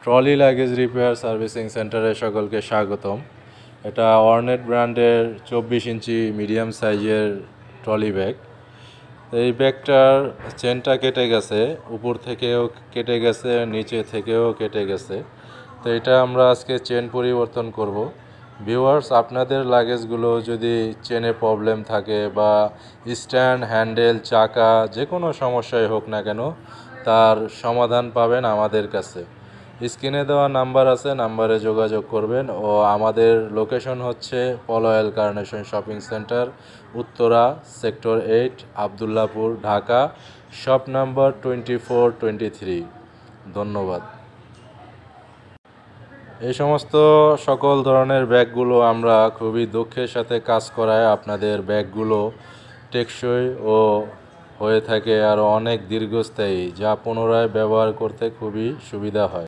Trolley luggage repair servicing সেন্টারে সকলকে স্বাগতম। এটা অর্নেট ব্র্যান্ডের 24 ইঞ্চি মিডিয়াম সাইজের ট্রলি ব্যাগ। এই ব্যাগটার চেনটা কেটে গেছে, উপর থেকেও কেটে গেছে, নিচে থেকেও কেটে গেছে। তো এটা আমরা আজকে চেন পরিবর্তন করব। ভিউয়ার্স, আপনাদের লাগেজগুলো যদি চেনে প্রবলেম থাকে বা স্ট্যান্ড, হ্যান্ডেল, চাকা যে কোনো সমস্যাই হোক না কেন, তার সমাধান পাবেন আমাদের কাছে। স্ক্রিনে দেওয়া নাম্বার আছে, নাম্বারে যোগাযোগ করবেন। ও আমাদের লোকেশন হচ্ছে Polwel carnation shopping centre, Uttara, sector 8, Abdullahpur, Dhaka, shop number 2423। ধন্যবাদ। এই সমস্ত সকল ধরনের ব্যাগগুলো আমরা খুবই দক্ষের সাথে কাজ করায় আপনাদের ব্যাগগুলো টেকসই ও হয়ে থাকে আরও অনেক দীর্ঘস্থায়ী, যা পুনরায় ব্যবহার করতে খুবই সুবিধা হয়।